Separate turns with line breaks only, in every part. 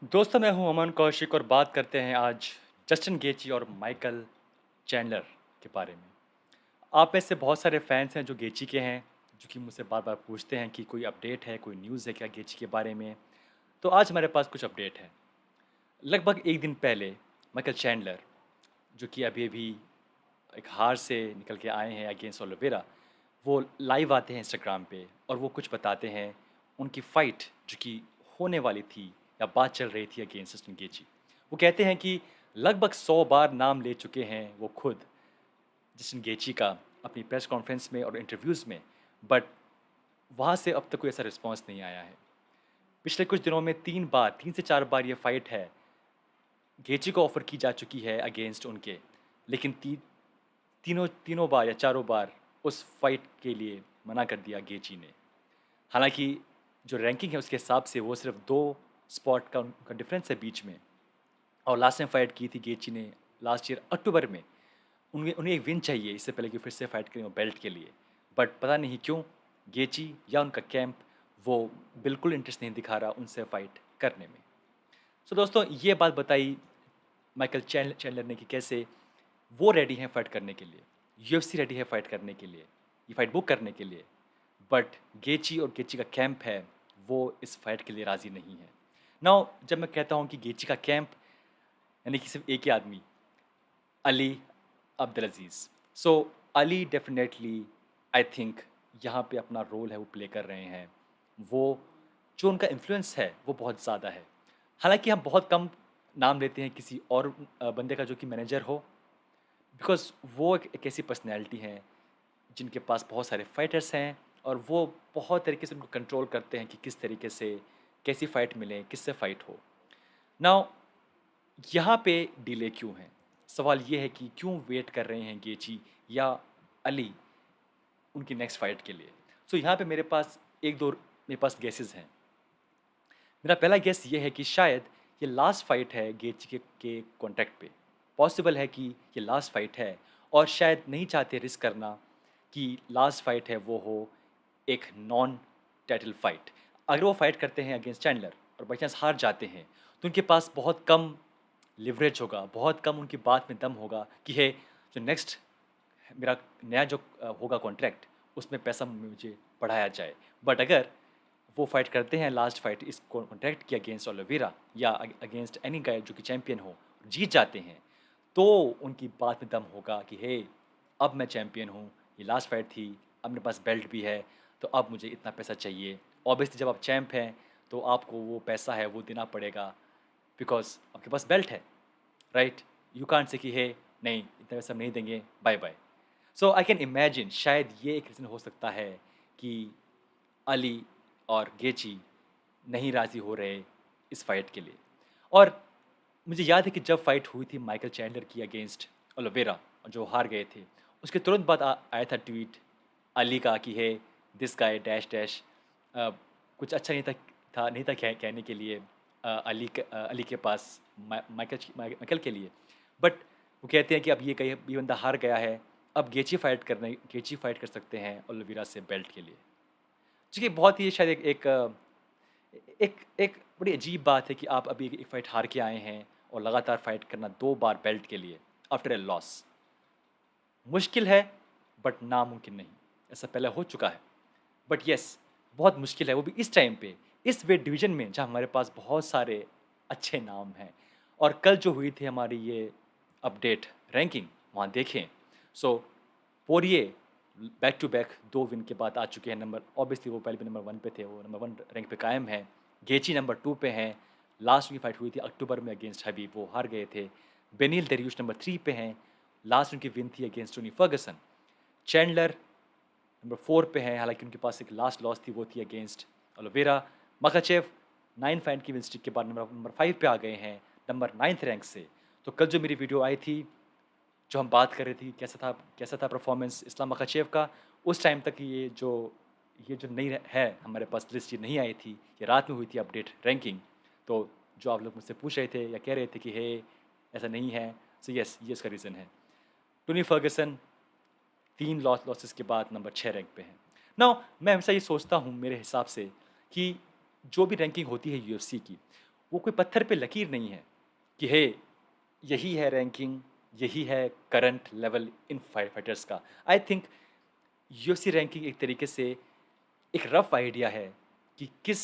दोस्तों, मैं हूं अमन कौशिक और बात करते हैं आज जस्टिन गेची और माइकल चैंडलर के बारे में। आप में से बहुत सारे फैंस हैं जो गेची के हैं, जो कि मुझसे बार-बार पूछते हैं कि कोई अपडेट है, कोई न्यूज़ है क्या गेची के बारे में? तो आज हमारे पास कुछ अपडेट है। लगभग 1 दिन पहले माइकल चैंडलर, जो कि अभी-अभी एक हार से निकल के आए हैं अगेंस्ट ओलिवेरा, वो लाइव आते हैं इंस्टाग्राम पे और वो कुछ बताते हैं उनकी फ़ाइट जो कि होने वाली थी या बात चल रही थी अगेंस्ट जस्टिन गेची। वो कहते हैं कि लगभग 100 बार नाम ले चुके हैं वो खुद जस्टिन गेची का अपनी प्रेस कॉन्फ्रेंस में और इंटरव्यूज़ में, बट वहाँ से अब तक कोई ऐसा रिस्पॉन्स नहीं आया है। पिछले कुछ दिनों में 3 से 4 बार ये फ़ाइट है, गेची को ऑफ़र की जा चुकी है अगेंस्ट उनके, लेकिन तीनों तीनों बार या चारों बार उस फाइट के लिए मना कर दिया गेची ने। हालाँकि जो रैंकिंग है उसके हिसाब से वो सिर्फ़ 2 स्पॉट का उनका डिफ़रेंस है बीच में, और लास्ट टाइम फाइट की थी गेची ने लास्ट ईयर अक्टूबर में। उन्हें उन्हें एक विन चाहिए इससे पहले कि फिर से फाइट करें वो बेल्ट के लिए। बट पता नहीं क्यों गेची या उनका कैंप वो बिल्कुल इंटरेस्ट नहीं दिखा रहा उनसे फाइट करने में। सो दोस्तों, ये बात बताई माइकल चैंडलर ने कि कैसे वो रेडी हैं फाइट करने के लिए। यूएफसी रेडी है फाइट करने के लिए, ये फाइट बुक करने के लिए। बट गेची और गेची का कैंप है, वो इस फाइट के लिए राज़ी नहीं है। नाउ जब मैं कहता हूँ कि गेची का कैंप यानी कि सिर्फ़ एक ही आदमी, अली अब्दुल अज़ीज़। सो अली डेफ़िनेटली आई थिंक यहाँ पे अपना रोल है वो प्ले कर रहे हैं। वो जो उनका इन्फ्लुएंस है वो बहुत ज़्यादा है। हालाँकि हम बहुत कम नाम लेते हैं किसी और बंदे का जो कि मैनेजर हो, बिकॉज़ वो एक ऐसी पर्सनैलिटी हैं जिनके पास बहुत सारे फाइटर्स हैं और वो बहुत तरीके से उनको कंट्रोल करते हैं कि किस तरीके से कैसी फाइट मिले, किससे फाइट हो। नाउ यहाँ पे डिले क्यों है? सवाल ये है कि क्यों वेट कर रहे हैं गेची या अली उनकी नेक्स्ट फाइट के लिए? सो यहाँ पे मेरे पास 1-2 मेरे पास गेसेस हैं। मेरा पहला गेस ये है कि शायद ये लास्ट फाइट है गेची के कॉन्ट्रैक्ट पे। पॉसिबल है कि ये लास्ट फाइट है और शायद नहीं चाहते रिस्क करना कि लास्ट फाइट है वो हो एक नॉन टाइटल फाइट। अगर वो फाइट करते हैं अगेंस्ट चैंडलर और बाई चांस हार जाते हैं, तो उनके पास बहुत कम लिवरेज होगा, बहुत कम उनकी बात में दम होगा कि हे, जो नेक्स्ट मेरा नया जो होगा कॉन्ट्रैक्ट, उसमें पैसा मुझे बढ़ाया जाए। बट अगर वो फाइट करते हैं लास्ट फाइट इस कॉन्ट्रैक्ट के अगेंस्ट ओलिवेरा या अगेंस्ट एनी गाय जो कि चैंपियन हो, जीत जाते हैं, तो उनकी बात में दम होगा कि हे, अब मैं चैंपियन हूँ, ये लास्ट फाइट थी, अब मेरे पास बेल्ट भी है, तो अब मुझे इतना पैसा चाहिए। ऑब्वियसली जब आप चैंप हैं, तो आपको वो पैसा है वो देना पड़ेगा, बिकॉज़ आपके पास बेल्ट है, राइट? यू कांट से कि हे, नहीं, इतना पैसा हम नहीं देंगे, bye-bye. So I can imagine शायद ये एक रीज़न हो सकता है कि अली और गेची नहीं राज़ी हो रहे इस फाइट के लिए। और मुझे याद है कि जब फाइट हुई थी माइकल चैंडलर की अगेंस्ट ओलिवेरा, जो हार गए थे, उसके तुरंत बाद आया था ट्वीट अली का कि हे, दिस गाय डैश डैश। कुछ अच्छा नहीं था कहने के लिए अली के पास माइकल के लिए। बट वो कहते हैं कि अब ये बंदा हार गया है, अब गेची फाइट कर सकते हैं ओलिवेरा से बेल्ट के लिए। जो कि बहुत ही शायद एक एक बड़ी अजीब बात है कि आप अभी एक फाइट हार के आए हैं और लगातार फाइट करना 2 बार बेल्ट के लिए आफ्टर अ लॉस। मुश्किल है, बट नामुमकिन नहीं। ऐसा पहले हो चुका है। बट येस, बहुत मुश्किल है, वो भी इस टाइम पे, इस वेट डिवीज़न में जहाँ हमारे पास बहुत सारे अच्छे नाम हैं। और कल जो हुई थी हमारी ये अपडेट रैंकिंग, वहाँ देखें, सो पोरिये बैक टू बैक 2 विन के बाद आ चुके हैं नंबर। ऑब्वियसली वो पहले भी नंबर 1 पे थे, वो नंबर 1 रैंक पे कायम हैं। गेची नंबर 2 पे हैं। लास्ट उनकी फाइट हुई थी अक्टूबर में अगेंस्ट हबीब, वो हार गए थे। बेनिल दरियुश नंबर 3 पे हैं। लास्ट उनकी विन थी against Tony Fergusson. Chandler number 4 पे हैं, हालाँकि उनके पास एक लास्ट लॉस थी, वो थी अगेंस्ट ओलिवेरा। मखाचेव 9 फाइट की विन स्ट्रिक के बाद नंबर 5 पे आ गए हैं, नंबर 9th रैंक से। तो कल जो मेरी वीडियो आई थी, जो हम बात कर रहे थे कैसा था परफॉर्मेंस इस्लाम मखाचेव का, उस टाइम तक ये जो नई है हमारे पास लिस्ट, ये नहीं आई थी, ये रात में हुई थी अपडेट रैंकिंग। तो जो आप लोग मुझसे पूछ रहे थे या कह रहे थे कि हे, ऐसा नहीं है, सो यस, ये इसका रीज़न है। टोनी फर्गसन 3 लॉसेस के बाद नंबर 6 रैंक पे हैं। नाउ मैं हमेशा ये सोचता हूँ मेरे हिसाब से कि जो भी रैंकिंग होती है यूएफसी की, वो कोई पत्थर पे लकीर नहीं है कि हे यही है रैंकिंग, यही है करंट लेवल इन फाइटर्स का। आई थिंक यूएफसी रैंकिंग एक तरीके से एक रफ आइडिया है कि किस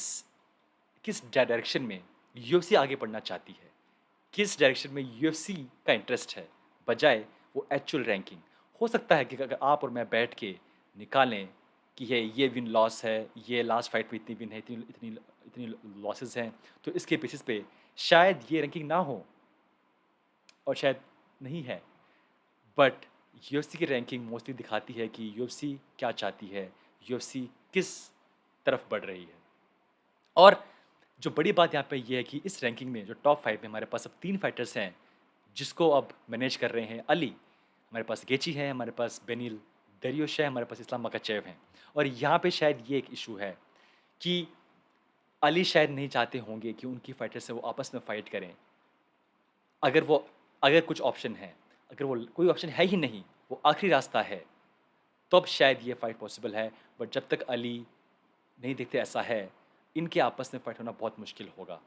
किस डायरेक्शन में यूएफसी आगे बढ़ना चाहती है, किस डायरेक्शन में यूएफसी का इंटरेस्ट है, बजाय वो एक्चुअल रैंकिंग। हो सकता है कि अगर आप और मैं बैठ के निकालें कि ये विन लॉस है, ये लास्ट फाइट में इतनी विन है, इतनी इतनी इतनी लॉसेस हैं, तो इसके बेसिस पे शायद ये रैंकिंग ना हो और शायद नहीं है। बट यूएफसी की रैंकिंग मोस्टली दिखाती है कि यूएफसी क्या चाहती है, यूएफसी किस तरफ बढ़ रही है। और जो बड़ी बात यहाँ पे ये है कि इस रैंकिंग में जो टॉप 5 में हमारे पास अब 3 फाइटर्स हैं, जिसको अब मैनेज कर रहे हैं अली, हमारे पास गेची है, हमारे पास बेनिल दरियुश है, हमारे पास इस्लाम मकाचेव हैं। और यहाँ पे शायद ये एक इशू है कि अली शायद नहीं चाहते होंगे कि उनकी फाइटर से वो आपस में फाइट करें। अगर वो अगर कुछ ऑप्शन है, अगर वो कोई ऑप्शन है ही नहीं, वो आखिरी रास्ता है, तब शायद ये फाइट पॉसिबल है। बट जब तक अली नहीं देखते ऐसा है, इनके आपस में फाइट होना बहुत मुश्किल होगा।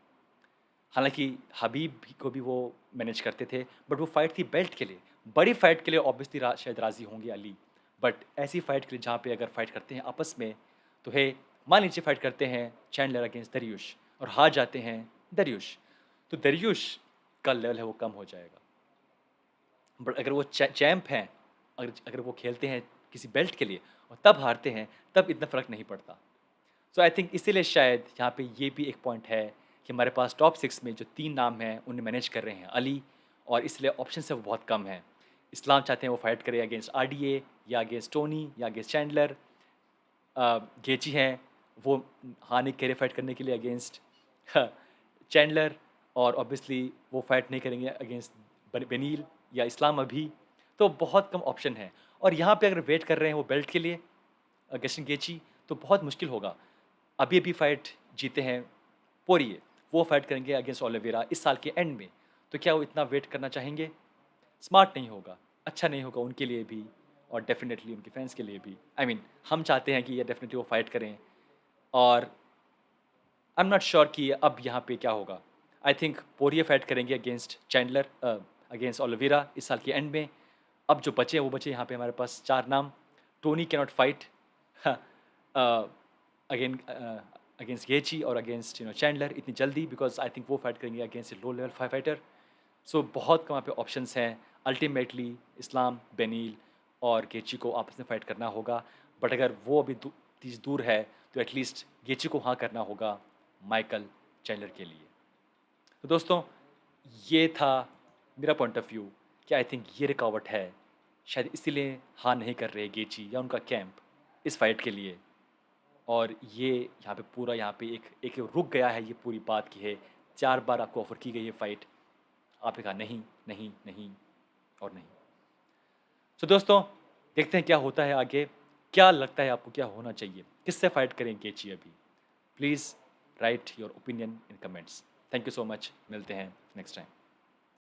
हालाँकि हबीब को भी वो मैनेज करते थे, बट वो फाइट थी बेल्ट के लिए। बड़ी फाइट के लिए ऑब्वियसली शायद राज़ी होंगे अली, बट ऐसी फाइट के लिए जहाँ पे अगर फाइट करते हैं आपस में, तो है मान लीजिए फाइट करते हैं चैंडलर अगेंस्ट दरियुश और हार जाते हैं दरियुश, तो दरियुश का लेवल है वो कम हो जाएगा। बट अगर वो चैंप हैं, अगर अगर वो खेलते हैं किसी बेल्ट के लिए और तब हारते हैं, तब इतना फ़र्क नहीं पड़ता। सो आई थिंक इसीलिए शायद यहाँ पे ये भी एक पॉइंट है कि हमारे पास टॉप 6 में जो 3 नाम हैं, उन्हें मैनेज कर रहे हैं अली, और इसलिए ऑप्शन है वो बहुत कम हैं। इस्लाम चाहते हैं वो फाइट करे अगेंस्ट आरडीए या अगेंस्ट टोनी या अगेंस्ट चैंडलर। गेची हैं, वो हाँ नहीं कह रहे फाइट करने के लिए अगेंस्ट चैंडलर, और ऑब्वियसली वो फाइट नहीं करेंगे अगेंस्ट बेनील या इस्लाम अभी। तो बहुत कम ऑप्शन है, और यहाँ पे अगर वेट कर रहे हैं वो बेल्ट के लिए अगेंस्ट गेची, तो बहुत मुश्किल होगा। अभी फाइट जीते हैं पोरिये, वो फाइट करेंगे अगेंस्ट ओलिवेरा इस साल के एंड में, तो क्या वो इतना वेट करना चाहेंगे? स्मार्ट नहीं होगा, अच्छा नहीं होगा उनके लिए भी, और डेफिनेटली उनके फैंस के लिए भी। आई मीन हम चाहते हैं कि ये डेफिनेटली वो फाइट करें, और आई एम नॉट श्योर कि अब यहाँ पे क्या होगा। आई थिंक पोरिये फाइट करेंगे अगेंस्ट चैंडलर, अगेंस्ट ओलिवेरा इस साल के एंड में। अब जो बचे हैं वो बचे यहाँ पे हमारे पास 4 नाम। Tony can not fight again against गेची और अगेंस्ट चैंडलर इतनी जल्दी, बिकॉज आई थिंक वो फाइट करेंगे अगेंस्ट लो लेवल फाइटर। सो बहुत कम यहाँ पे ऑप्शंस हैं। अल्टीमेटली इस्लाम, बेनील और गेची को आपस में फाइट करना होगा, बट अगर वो अभी चीज़ दूर है, तो एटलीस्ट गेची को हाँ करना होगा माइकल चैंडलर के लिए। तो दोस्तों, ये था मेरा पॉइंट ऑफ व्यू कि आई थिंक ये रुकावट है, शायद इसीलिए हाँ नहीं कर रहे गेची या उनका कैंप इस फाइट के लिए। और ये यहाँ पे पूरा यहाँ पे एक रुक गया है ये पूरी बात की है। 4 बार आपको ऑफ़र की गई है फ़ाइट, आपने कहा नहीं, नहीं, नहीं और नहीं। सो दोस्तों, देखते हैं क्या होता है आगे। क्या लगता है आपको क्या होना चाहिए? किससे फ़ाइट करें गेची अभी? Please write your opinion in comments. Thank you so much, मिलते हैं नेक्स्ट टाइम।